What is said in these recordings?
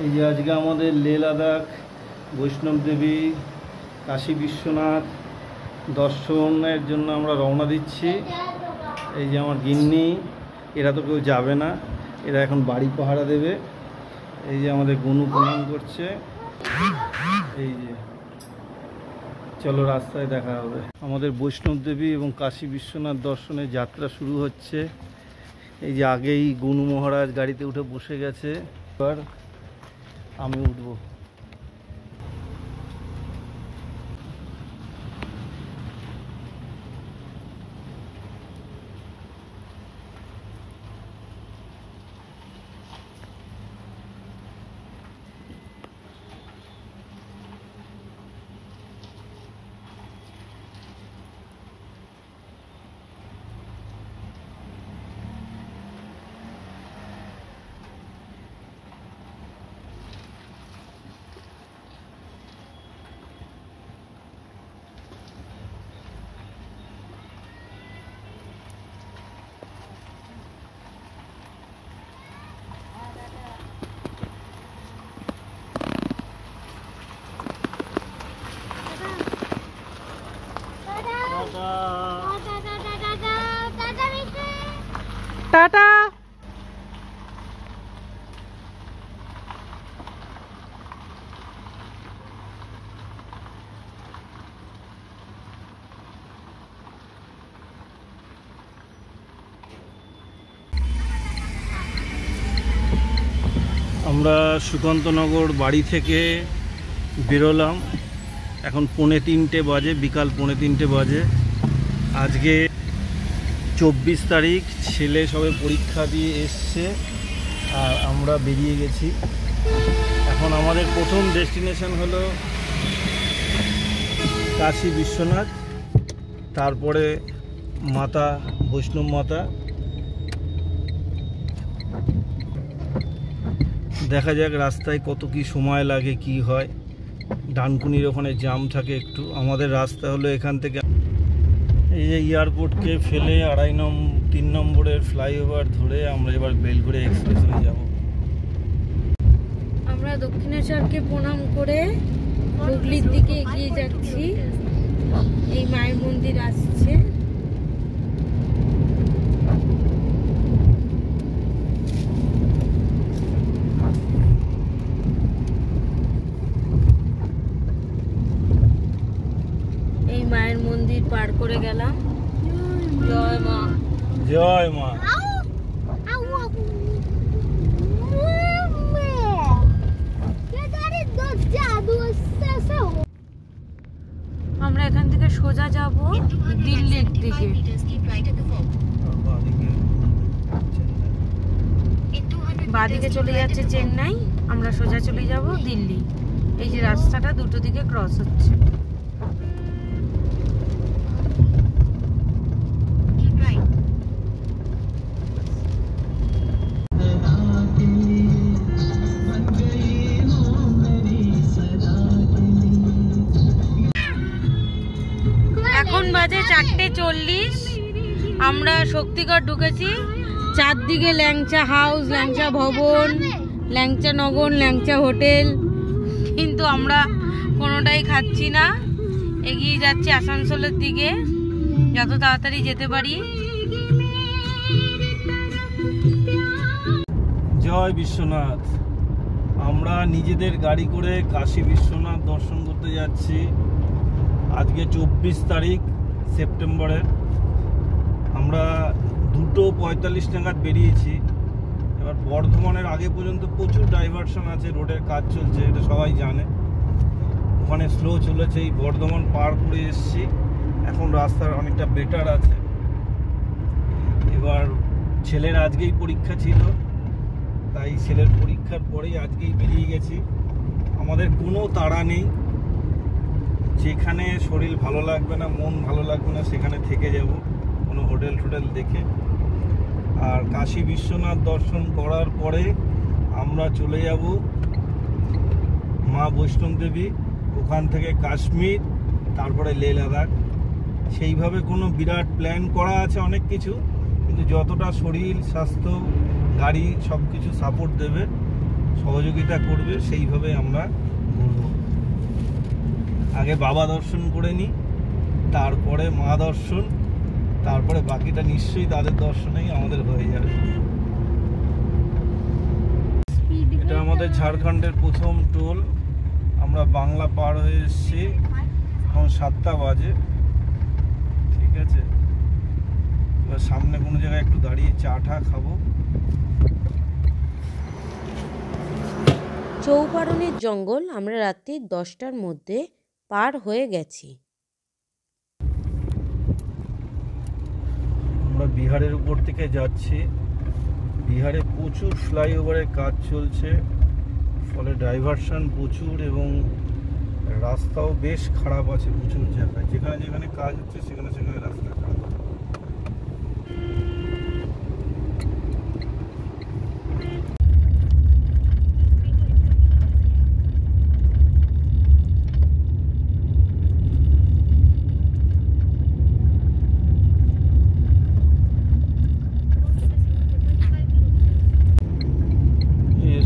এই যে আজকে আমাদের লেহ লাদাখ বৈষ্ণব দেবী কাশী বিশ্বনাথ দর্শনের জন্য আমরা রওনা দিচ্ছি। এই যে আমার গিন্নি, এরা তো কেউ যাবে না, এরা এখন বাড়ি পাহারা দেবে। এই যে আমাদের গনু প্রণাম করছে। এই যে চলো রাস্তায় দেখা হবে। আমাদের বৈষ্ণব দেবী এবং কাশী বিশ্বনাথ দর্শনের যাত্রা শুরু হচ্ছে। এই যে আগেই গনু মহারাজ গাড়িতে উঠে বসে গেছে, এবার আমি উঠবো। টাটা। আমরা সুকান্তনগর বাড়ি থেকে বেরোলাম, এখন 2:45 বাজে, বিকাল 2:45 বাজে। আজকে 24 তারিখ, ছেলে সবে পরীক্ষা দিয়ে এসছে আর আমরা বেরিয়ে গেছি। এখন আমাদের প্রথম ডেস্টিনেশন হলো কাশী বিশ্বনাথ, তারপরে মাতা বৈষ্ণব মাতা। দেখা যাক রাস্তায় কত কি সময় লাগে, কি হয়। ডানকুনির ওখানে জ্যাম থাকে একটু। আমাদের রাস্তা হলো এখান থেকে, এই যে এয়ারপোর্টকে ফেলে 3 নম্বরের ফ্লাইওভার ধরে আমরা এবার বেলঘড়িয়া এক্সপ্রেসওয়ে যাব। আমরা দক্ষিণেশ্বরকে প্রণাম করে হুগলির দিকে এগিয়ে যাচ্ছি। এই মায়ের মন্দির আসছে। এই মায়ের মন্দির পার করে গেলাম। জয় মা, জয় মা। আমরা এখান থেকে সোজা যাব দিল্লির দিকে। বাঁদিকে চলে যাচ্ছে চেন্নাই, আমরা সোজা চলে যাব দিল্লি। এই যে রাস্তাটা দুটো দিকে ক্রস হচ্ছে। এখন বাজে 4:40। আমরা শক্তিগড় ঢুকেছি। চারদিকে ল্যাংচা হাউস, ল্যাংচা ভবন, ল্যাংচা নগর, ল্যাংচা হোটেল, কিন্তু আমরা কোনোটাই খাচ্ছি না। এগিয়ে যাচ্ছি আসানসোলের দিকে, যত তাড়াতাড়ি যেতে পারি। জয় বিশ্বনাথ। আমরা নিজেদের গাড়ি করে কাশী বিশ্বনাথ দর্শন করতে যাচ্ছি। আজকে 24 তারিখ সেপ্টেম্বরের। আমরা 2:45 নাগাদ বেরিয়েছি। এবার বর্ধমানের আগে পর্যন্ত প্রচুর ডাইভারশন আছে, রোডের কাজ চলছে, এটা সবাই জানে। ওখানে স্লো চলেছে। এই বর্ধমান পার করে এসেছি, এখন রাস্তার অনেকটা বেটার আছে। এবার ছেলের আজকেই পরীক্ষা ছিল, তাই ছেলের পরীক্ষার পরেই আজকেই বেরিয়ে গেছি। আমাদের কোনো তাড়া নেই। যেখানে শরীর ভালো লাগবে না, মন ভালো লাগবে না, সেখানে থেকে যাব কোনো হোটেল টোটেল দেখে। আর কাশী বিশ্বনাথ দর্শন করার পরে আমরা চলে যাব মা বৈষ্ণব দেবী, ওখান থেকে কাশ্মীর, তারপরে লেহ লাদাখ। সেইভাবে কোনো বিরাট প্ল্যান করা আছে অনেক কিছু, কিন্তু যতটা শরীর স্বাস্থ্য গাড়ি সব কিছু সাপোর্ট দেবে সহযোগিতা করবে, সেইভাবে আমরা ঘুরব। আগে বাবা দর্শন করে নিই, তারপরে মা দর্শন, তারপরে বাকিটা নিশ্চয়ই তাদের দর্শনেই আমাদের হয়ে যাবে। এটা আমাদের ঝাড়খণ্ডের প্রথম টোল। আমরা বাংলা পার হয়ে এসেছি, এখন 7টা বাজে। ঠিক আছে, এবার সামনে কোনো জায়গায় একটু দাঁড়িয়ে চা টা খাবো। চৌপারণের জঙ্গল আমরা রাত্রি 10টার মধ্যে পার হয়ে গেছি। আমরা বিহারের উপর থেকে যাচ্ছি। বিহারে প্রচুর ফ্লাইওভারের কাজ চলছে, ফলে ডাইভারশন প্রচুর এবং রাস্তাও বেশ খারাপ আছে প্রচুর জায়গায়। যেখানে যেখানে কাজ হচ্ছে সেখানে সেখানে রাস্তা খারাপ।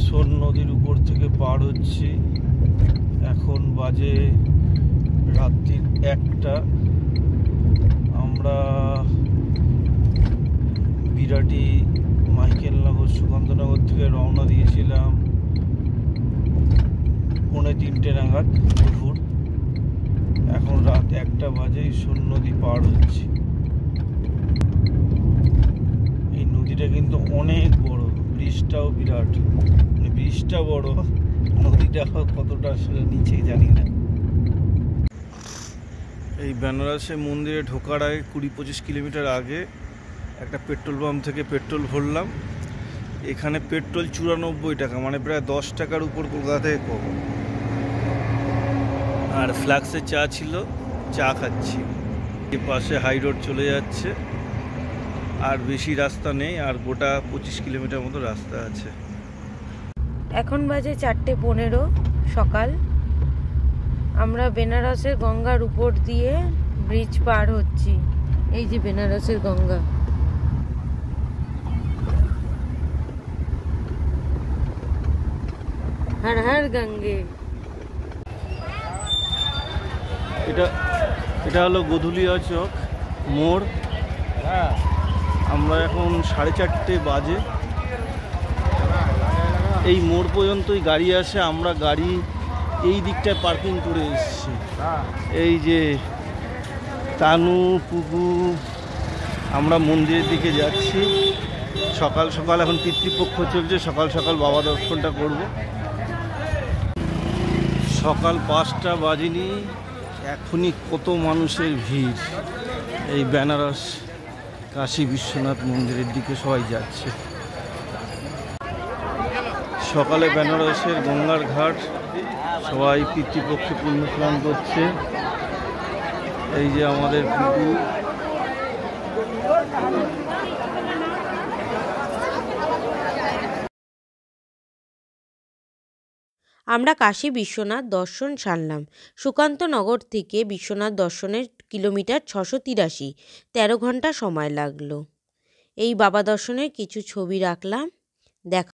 সোন নদীর উপর থেকে পার হচ্ছি। এখন বাজে রাত্রির 1টা। আমরা বিরাটি, মাইকেলনগর, সুকান্তনগর থেকে রওনা দিয়েছিলাম 2:45 নাগাদ দুপুর। এখন রাত 1টা বাজে, সোন নদী পার হচ্ছি। এই নদীটা কিন্তু অনেক বড়, ব্রিজটাও বিরাট। মানে ব্রিজটা বড়, নদীটা কতটা আসলে নিচে জানি না। এই বেনারসে মন্দিরে ঢোকার আগে 20-25 কিলোমিটার আগে একটা পেট্রোল পাম্প থেকে পেট্রোল ভরলাম। এখানে পেট্রোল 94 টাকা, মানে প্রায় 10 টাকার উপর কলকাতা থেকে কম। আর ফ্লাক্সে চা ছিল, চা খাচ্ছি। এর পাশে হাই রোড চলে যাচ্ছে, আর বেশি রাস্তা নেই, আর গোটা 25 কিলোমিটার মতো রাস্তা আছে। এখন বাজে 4:15 সকাল। আমরা বেনারসের গঙ্গার উপর দিয়ে ব্রিজ পার হচ্ছি। এই যে বেনারসের গঙ্গা। হর হর গঙ্গে। এটা হলো গধুলিয়া চক মোড়। আমরা এখন 4:30 বাজে। এই মোড় পর্যন্তই গাড়ি আসে। আমরা গাড়ি এই দিকটায় পার্কিং করে এসেছি। এই যে তানু, পুকু, আমরা মন্দিরের দিকে যাচ্ছি। সকাল সকাল এখন পিতৃপক্ষ চলছে, সকাল সকাল বাবা দর্শনটা করব। সকাল 5টা বাজেনি, এখনই কত মানুষের ভিড়। এই বেনারস কাশী বিশ্বনাথ মন্দিরের দিকে সবাই যাচ্ছে। সকালে বেনারসের গঙ্গার ঘাট, সবাই পিতৃপক্ষে পুণ্য স্নান করছে। এই যে আমাদের পুকুর। আমরা কাশী বিশ্বনাথ দর্শন সারলাম। সুকান্তনগর থেকে বিশ্বনাথ দর্শনের কিলোমিটার 683, 13 ঘন্টা সময় লাগলো। এই বাবা দর্শনের কিছু ছবি রাখলাম। দেখা